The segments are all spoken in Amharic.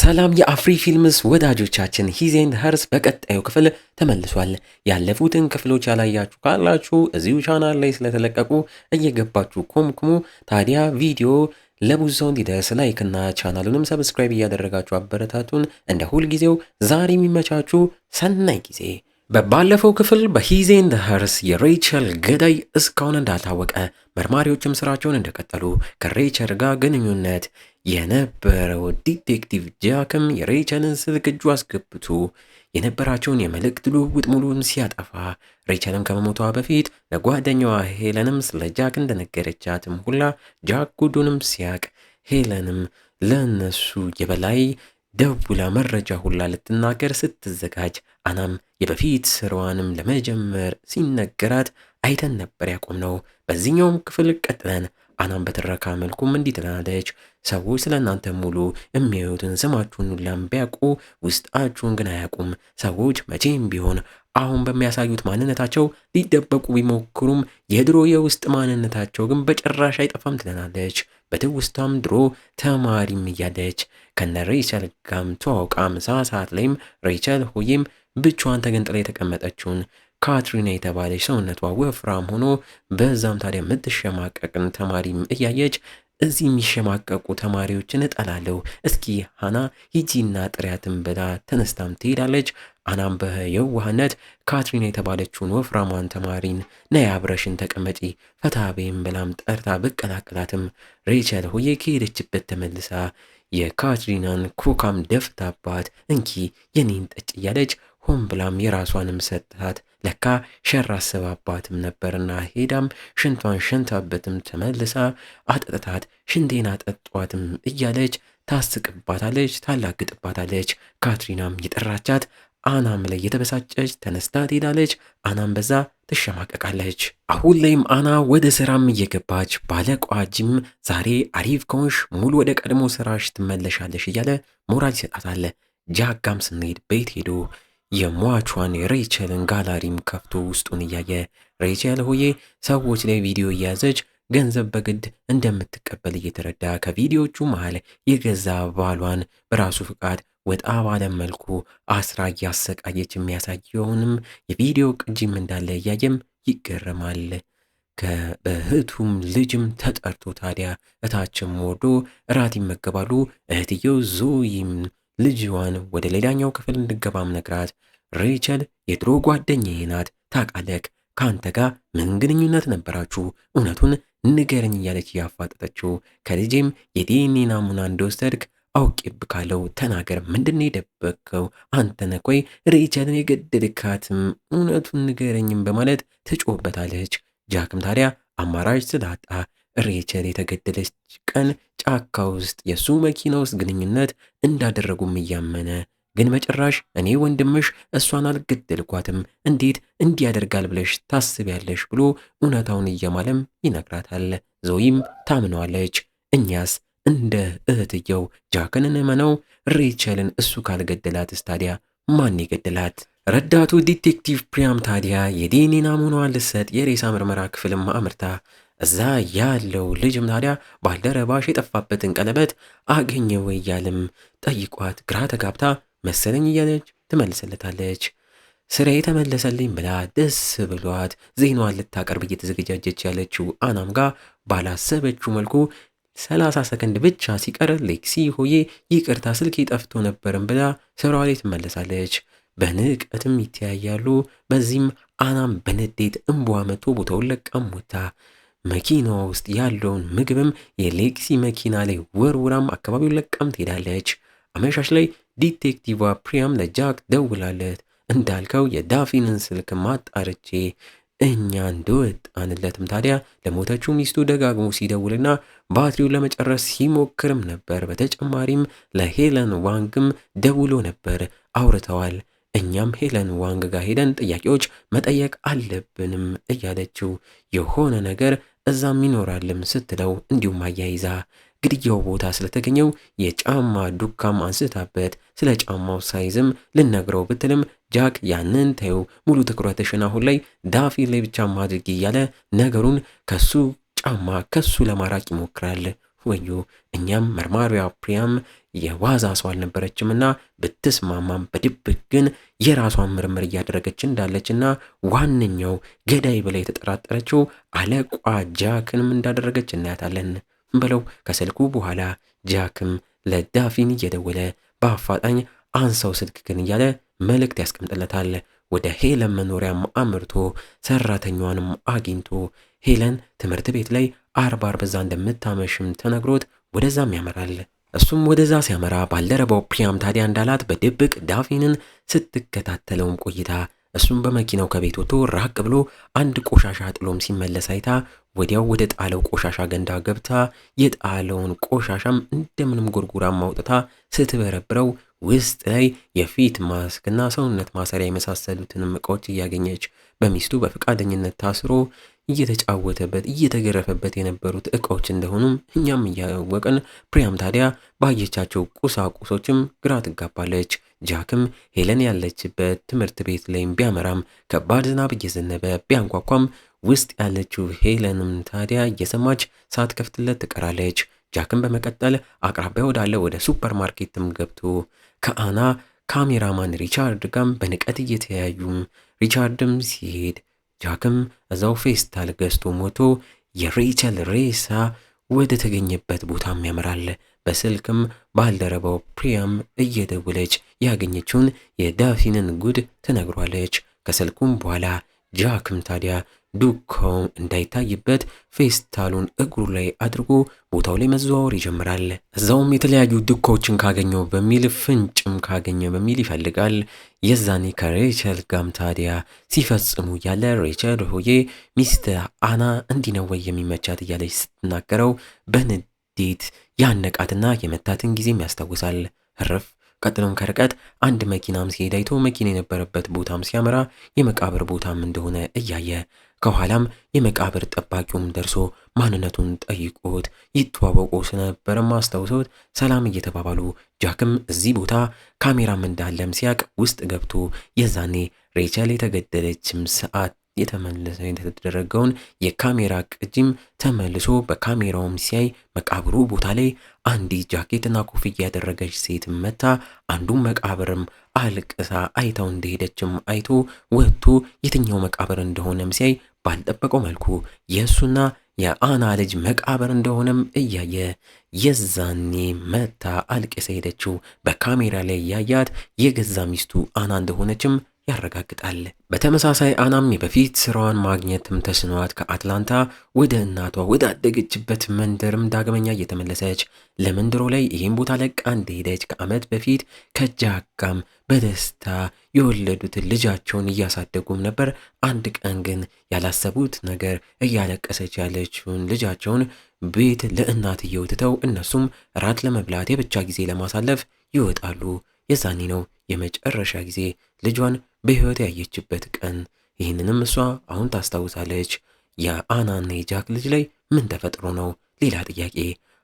ሰላም የአፍሪ ፊልምስ ወዳጆቻችን፣ ሂዝ ኤንድ ሀርስ በቀጣዩ ክፍል ተመልሷል። ያለፉትን ክፍሎች ያላያችሁ ካላችሁ እዚሁ ቻናል ላይ ስለተለቀቁ እየገባችሁ ኮምኩሙ። ታዲያ ቪዲዮ ለብዙ ሰው እንዲደርስ ላይክና ቻናሉንም ሰብስክራይብ እያደረጋችሁ አበረታቱን። እንደ ሁልጊዜው ዛሬ የሚመቻችሁ ሰናይ ጊዜ። በባለፈው ክፍል በሂዝ ኤንድ ሀርስ የሬቸል ገዳይ እስካሁን እንዳልታወቀ መርማሪዎችም ስራቸውን እንደቀጠሉ ከሬቸል ጋር ግንኙነት የነበረው ዲቴክቲቭ ጃክም የሬቸልን ስልክ እጁ አስገብቶ የነበራቸውን የመልእክት ልውውጥ ሙሉን ሲያጠፋ ሬቸልም ከመሞቷ በፊት ለጓደኛዋ ሄለንም ስለ ጃክ እንደነገረቻትም ሁላ ጃክ ጉዱንም ሲያቅ ሄለንም ለነሱ የበላይ ደውላ መረጃ ሁላ ልትናገር ስትዘጋጅ አናም የበፊት ስራዋንም ለመጀመር ሲነገራት አይተን ነበር ያቆምነው። በዚህኛውም ክፍል ቀጥለን አናም በትረካ መልኩም እንዲህ ትላለች። ሰዎች ስለ እናንተ ሙሉ የሚያዩትን ስማችሁን ሁላም ቢያውቁ ውስጣችሁን ግን አያውቁም። ሰዎች መቼም ቢሆን አሁን በሚያሳዩት ማንነታቸው ሊደበቁ ቢሞክሩም የድሮ የውስጥ ማንነታቸው ግን በጭራሽ አይጠፋም ትለናለች። በትውስታም ድሮ ተማሪም እያለች ከነ ሬቸል ጋም ተዋውቃ ምሳ ሰዓት ላይም ሬቸል ሆዬም ብቻዋን ተገንጥላ የተቀመጠችውን ካትሪና የተባለች ሰውነቷ ወፍራም ሆኖ በዛም ታዲያ የምትሸማቀቅን ተማሪም እያየች እዚህ የሚሸማቀቁ ተማሪዎችን እጠላለሁ፣ እስኪ ሃና ሂጂና ጥሪያትን ብላ ተነስታም ትሄዳለች። አናም በየዋህነት ካትሪና የተባለችውን ወፍራሟን ተማሪን ነይ አብረሽን ተቀመጪ ፈታቤም ብላም ጠርታ ብቀላቅላትም ሬቸል ሆዬ ከሄደችበት ተመልሳ የካትሪናን ኮካም ደፍታባት እንኪ የኔን ጠጭ እያለች ሆን ብላም የራሷንም ሰጣት። ለካ ሸር አስባባትም ነበርና ሄዳም ሽንቷን ሸንታበትም ተመልሳ አጠጥታት ሽንቴን አጠጧትም እያለች ታስቅባታለች፣ ታላግጥባታለች። ካትሪናም የጠራቻት አናም ላይ የተበሳጨች ተነስታ ትሄዳለች። አናም በዛ ትሸማቀቃለች። አሁን ላይም አና ወደ ስራም እየገባች ባለቋ ጂም ዛሬ አሪፍ ከሆንሽ ሙሉ ወደ ቀድሞ ስራሽ ትመለሻለሽ እያለ ሞራል ይሰጣታል። ጃጋም ስንሄድ ቤት ሄዶ የሟቿን የሬቸልን ጋላሪም ከፍቶ ውስጡን እያየ ሬቸል ሆዬ ሰዎች ላይ ቪዲዮ እያያዘች ገንዘብ በግድ እንደምትቀበል እየተረዳ ከቪዲዮቹ መሃል የገዛ ባሏን በራሱ ፍቃድ ወጣ ባለ መልኩ አስራ እያሰቃየች የሚያሳየውንም የቪዲዮ ቅጂም እንዳለ እያየም ይገረማል። ከእህቱም ልጅም ተጠርቶ ታዲያ እታችም ወርዶ እራት ይመገባሉ። እህትየው ዞይም ልጅዋን ወደ ሌላኛው ክፍል እንድገባም ነግራት ሬቸል የድሮ ጓደኛዬ ናት፣ ታውቃለህ፣ ከአንተ ጋር ምን ግንኙነት ነበራችሁ? እውነቱን ንገረኝ እያለች ያፋጠጠችው። ከልጄም የዲኤንኤ ናሙና እንደወሰድክ አውቄብካለው፣ ተናገር፣ ምንድነው የደበቅከው? አንተ ነህ ወይ ሬቸልን የገደልካትም? እውነቱን ንገረኝም በማለት ትጮህበታለች። ጃክም ታዲያ አማራጭ ስላጣ ሬቸል የተገደለች ቀን ጫካ ውስጥ የሱ መኪና ውስጥ ግንኙነት እንዳደረጉም እያመነ ግን በጭራሽ እኔ ወንድምሽ እሷን አልገደልኳትም፣ እንዴት እንዲያደርጋል ብለሽ ታስቢያለሽ ብሎ እውነታውን እየማለም ይነግራታል። ዞይም ታምነዋለች። እኛስ እንደ እህትየው ጃክን እንመነው? ሬቸልን እሱ ካልገደላትስ ታዲያ ማን የገደላት? ረዳቱ ዲቴክቲቭ ፕሪያም ታዲያ የዲኤንኤ ናሙናዋን ልትሰጥ የሬሳ ምርመራ ክፍልም አምርታ እዛ ያለው ልጅም ታዲያ ባልደረባሽ የጠፋበትን ቀለበት አገኘው እያልም ጠይቋት ግራ ተጋብታ መሰለኝ እያለች ትመልስለታለች። ስራዬ ተመለሰልኝ ብላ ደስ ብሏት ዜናዋን ልታቀርብ እየተዘገጃጀች ያለችው አናም ጋር ባላሰበችው መልኩ 30 ሰከንድ ብቻ ሲቀር ሌክሲ ሆዬ ይቅርታ ስልክ ጠፍቶ ነበርም ብላ ስራዋ ላይ ትመለሳለች። በንቀትም ይተያያሉ። በዚህም አናም በንዴት እንቧ መቶ ቦታውን ለቃም ወጣ። መኪናዋ ውስጥ ያለውን ምግብም የሌክሲ መኪና ላይ ወርውራም አካባቢውን ለቃም ትሄዳለች። አመሻሽ ላይ ዲቴክቲቭ ፕሪያም ለጃክ ደውላለት እንዳልከው የዳፊንን ስልክ ማጣርቼ እኛ እንደወጣንለትም ታዲያ ለሞተችው ሚስቱ ደጋግሞ ሲደውልና ባትሪውን ለመጨረስ ሲሞክርም ነበር። በተጨማሪም ለሄለን ዋንግም ደውሎ ነበር፣ አውርተዋል። እኛም ሄለን ዋንግ ጋር ሄደን ጥያቄዎች መጠየቅ አለብንም እያለችው የሆነ ነገር እዛም ይኖራልም ስትለው እንዲሁም አያይዛ ግድያው ቦታ ስለተገኘው የጫማ ዱካም አንስታበት ስለ ጫማው ሳይዝም ልነግረው ብትልም ጃክ ያንን ተይው፣ ሙሉ ትኩረትሽን አሁን ላይ ዳፊ ላይ ብቻ ማድረግ እያለ ነገሩን ከሱ ጫማ ከሱ ለማራቅ ይሞክራል። ወዮ እኛም መርማሪዋ ፕሪያም የዋዛ ሰው አልነበረችምና ብትስማማም በድብቅ ግን የራሷን ምርምር እያደረገች እንዳለችና ዋነኛው ገዳይ ብላ የተጠራጠረችው አለቋ ጃክንም እንዳደረገች እናያታለን ብለው ከስልኩ በኋላ ጃክም ለዳፊን እየደወለ በአፋጣኝ አንሳው ስልክ ግን እያለ መልእክት ያስቀምጥለታል። ወደ ሄለን መኖሪያም አምርቶ ሰራተኛዋንም አግኝቶ ሄለን ትምህርት ቤት ላይ አርብ እዛ እንደምታመሽም ተነግሮት ወደዛም ያመራል። እሱም ወደዛ ሲያመራ ባልደረባው ፕሪያም ታዲያ እንዳላት በድብቅ ዳፊንን ስትከታተለውም ቆይታ እሱም በመኪናው ከቤት ወጥቶ ራቅ ብሎ አንድ ቆሻሻ ጥሎም ሲመለስ አይታ ወዲያው ወደ ጣለው ቆሻሻ ገንዳ ገብታ የጣለውን ቆሻሻም እንደምንም ጎርጉራም ማውጥታ ስትበረብረው ውስጥ ላይ የፊት ማስክና ሰውነት ማሰሪያ የመሳሰሉትንም እቃዎች እያገኘች በሚስቱ በፈቃደኝነት ታስሮ እየተጫወተበት እየተገረፈበት የነበሩት እቃዎች እንደሆኑም እኛም እያወቅን ፕሪያም ታዲያ ባየቻቸው ቁሳቁሶችም ግራ ትጋባለች። ጃክም ሄለን ያለችበት ትምህርት ቤት ላይም ቢያመራም ከባድ ዝናብ እየዘነበ ቢያንኳኳም ውስጥ ያለችው ሄለንም ታዲያ እየሰማች ሳትከፍትለት ትቀራለች። ጃክም በመቀጠል አቅራቢያ ወዳለ ወደ ሱፐር ማርኬትም ገብቶ ከአና ካሜራማን ሪቻርድ ጋም በንቀት እየተያዩም ሪቻርድም ሲሄድ ጃክም እዛው ፌስታል ገዝቶ ሞቶ የሬቸል ሬሳ ወደ ተገኘበት ቦታም ያመራል። በስልክም ባልደረባው ፕሪያም እየደወለች ያገኘችውን የዳፊንን ጉድ ትነግሯለች። ከስልኩም በኋላ ጃክም ታዲያ ዱካው እንዳይታይበት ፌስታሉን እግሩ ላይ አድርጎ ቦታው ላይ መዘዋወር ይጀምራል። እዛውም የተለያዩ ዱካዎችን ካገኘው በሚል ፍንጭም ካገኘው በሚል ይፈልጋል። የዛኔ ከሬቸል ጋም ታዲያ ሲፈጽሙ ያለ ሬቸል ሆዬ ሚስት አና እንዲነወይ የሚመቻት እያለች ስትናገረው በንዴት ያነቃትና የመታትን ጊዜም ያስታውሳል። ህርፍ ቀጥሎም ከርቀት አንድ መኪናም ሲሄድ አይቶ መኪና የነበረበት ቦታም ሲያመራ የመቃብር ቦታም እንደሆነ እያየ ከኋላም የመቃብር ጠባቂውም ደርሶ ማንነቱን ጠይቆት ይተዋወቁ ስለነበረም አስታውሶት ሰላም እየተባባሉ ጃክም እዚህ ቦታ ካሜራም እንዳለም ሲያቅ ውስጥ ገብቶ የዛኔ ሬቸል የተገደለችም ሰዓት የተመለሰ የተደረገውን የካሜራ ቅጂም ተመልሶ በካሜራውም ሲያይ መቃብሩ ቦታ ላይ አንዲት ጃኬትና ኮፍያ ያደረገች ሴት መታ አንዱን መቃብርም አልቅሳ አይታው እንደሄደችም አይቶ ወጥቶ የትኛው መቃብር እንደሆነም ሲያይ ባልጠበቀው መልኩ የእሱና የአና ልጅ መቃብር እንደሆነም እያየ የዛኔ መታ አልቅሳ ሄደችው በካሜራ ላይ ያያት የገዛ ሚስቱ አና እንደሆነችም ያረጋግጣል። በተመሳሳይ አናም በፊት ስራዋን ማግኘትም ተስኗት ከአትላንታ ወደ እናቷ ወደ አደገችበት መንደርም ዳግመኛ እየተመለሰች ለመንደሮ ላይ ይህን ቦታ ለቃ እንደሄደች ከዓመት በፊት ከጃካም በደስታ የወለዱትን ልጃቸውን እያሳደጉም ነበር። አንድ ቀን ግን ያላሰቡት ነገር እያለቀሰች ያለችውን ልጃቸውን ቤት ለእናትየው ትተው እነሱም ራት ለመብላት የብቻ ጊዜ ለማሳለፍ ይወጣሉ። የዛኔ ነው የመጨረሻ ጊዜ ልጇን በህይወት ያየችበት ቀን። ይህንንም እሷ አሁን ታስታውሳለች። የአናና የጃክ ልጅ ላይ ምን ተፈጥሮ ነው? ሌላ ጥያቄ።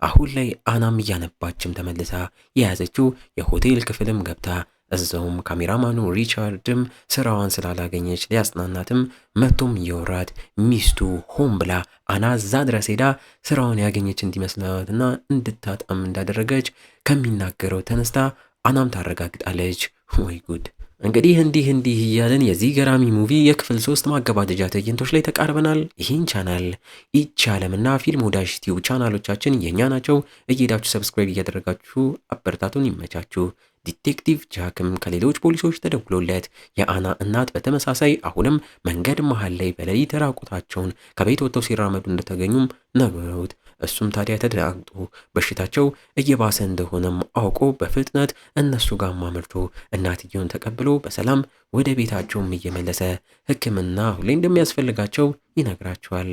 አሁን ላይ አናም እያነባችም ተመልሳ የያዘችው የሆቴል ክፍልም ገብታ እዛውም ካሜራማኑ ሪቻርድም ስራዋን ስላላገኘች ሊያጽናናትም መቶም እየወራት ሚስቱ ሆን ብላ አና እዛ ድረስ ሄዳ ስራዋን ያገኘች እንዲመስላትና እንድታጣም እንዳደረገች ከሚናገረው ተነስታ አናም ታረጋግጣለች። ወይ ጉድ! እንግዲህ እንዲህ እያለን የዚህ ገራሚ ሙቪ የክፍል 3 ማገባደጃ ትዕይንቶች ላይ ተቃርበናል። ይህን ቻናል ይቻለምና ፊልም ወዳጅ ዩቲዩብ ቻናሎቻችን የኛ ናቸው። እየሄዳችሁ ሰብስክራይብ እያደረጋችሁ አበረታቱን። ይመቻችሁ። ዲቴክቲቭ ጃክም ከሌሎች ፖሊሶች ተደውሎለት የአና እናት በተመሳሳይ አሁንም መንገድ መሃል ላይ በሌሊት ራቁታቸውን ከቤት ወጥተው ሲራመዱ እንደተገኙም ነገሩት። እሱም ታዲያ ተደናግጦ በሽታቸው እየባሰ እንደሆነም አውቆ በፍጥነት እነሱ ጋር አምርቶ እናትየውን ተቀብሎ በሰላም ወደ ቤታቸውም እየመለሰ ሕክምና ሁሌ እንደሚያስፈልጋቸው ይነግራቸዋል።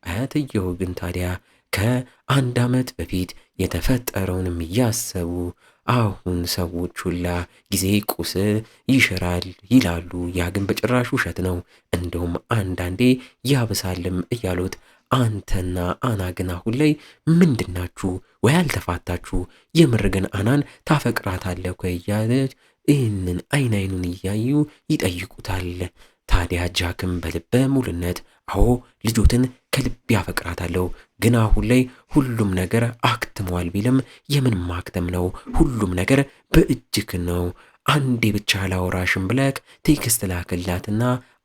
አያትየው ግን ታዲያ ከአንድ ዓመት በፊት የተፈጠረውንም እያሰቡ አሁን ሰዎች ሁላ ጊዜ ቁስል ይሽራል ይላሉ፣ ያ ግን በጭራሽ ውሸት ነው፣ እንደውም አንዳንዴ ያብሳልም እያሉት አንተና አና ግን አሁን ላይ ምንድናችሁ? ወይ አልተፋታችሁ? የምር ግን አናን ታፈቅራታለህ ወይ እያለች ይህንን አይኑን እያዩ ይጠይቁታል። ታዲያ ጃክም በልበ ሙሉነት አዎ ልጆትን ከልብ ያፈቅራታለሁ። ግን አሁን ላይ ሁሉም ነገር አክትሟል ቢልም የምን ማክተም ነው? ሁሉም ነገር በእጅክ ነው። አንዴ ብቻ ላውራሽም ብለክ ቴክስት ላክላትና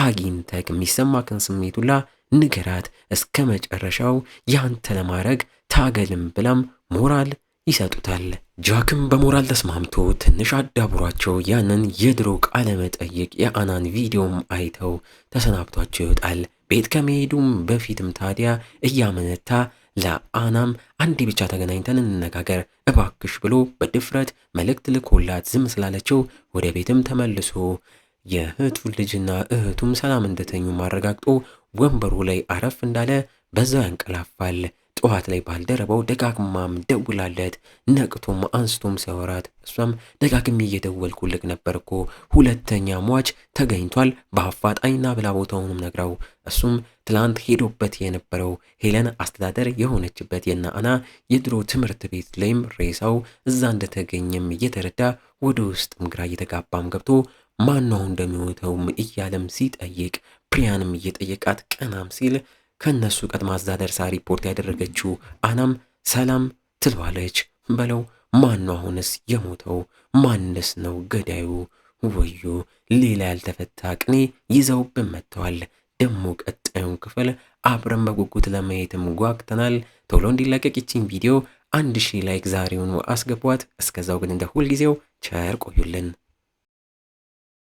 አግኝተክ የሚሰማክን ስሜቱላ ንገራት። እስከ መጨረሻው ያንተ ለማድረግ ታገልም ብላም ሞራል ይሰጡታል። ጃክም በሞራል ተስማምቶ ትንሽ አዳብሯቸው ያንን የድሮ ቃለ መጠይቅ የአናን ቪዲዮም አይተው ተሰናብቷቸው ይወጣል። ቤት ከመሄዱም በፊትም ታዲያ እያመነታ ለአናም አንዴ ብቻ ተገናኝተን እንነጋገር እባክሽ ብሎ በድፍረት መልእክት ልኮላት ዝም ስላለችው ወደ ቤትም ተመልሶ የእህቱ ልጅና እህቱም ሰላም እንደተኙ ማረጋግጦ ወንበሩ ላይ አረፍ እንዳለ በዛው ያንቀላፋል። ጠዋት ላይ ባልደረባው ደጋግማም ደውላለት ነቅቶም አንስቶም ሲያወራት እሷም ደጋግሜ እየደወልኩልክ ነበር እኮ ሁለተኛ ሟች ተገኝቷል በአፋጣኝና ብላ ቦታውንም ነግራው እሱም ትላንት ሄዶበት የነበረው ሄለን አስተዳደር የሆነችበት የናአና የድሮ ትምህርት ቤት ላይም ሬሳው እዛ እንደተገኘም እየተረዳ ወደ ውስጥም ግራ እየተጋባም ገብቶ ማነው እንደሚሞተውም እያለም ሲጠይቅ ፕሪያንም እየጠየቃት ቀናም ሲል ከነሱ ቀድማ እዛ ደርሳ ሪፖርት ያደረገችው አናም ሰላም ትለዋለች። በለው ማነው አሁንስ የሞተው? ማንስ ነው ገዳዩ? ወዮ ሌላ ያልተፈታ ቅኔ ይዘውብን መጥተዋል። ደሞ ቀጣዩን ክፍል አብረን በጉጉት ለማየትም ጓግተናል። ቶሎ እንዲለቀቅ ይቺን ቪዲዮ 1000 ላይክ ዛሬውኑ አስገቧት። እስከዛው ግን እንደ ሁልጊዜው ቸር ቆዩልን።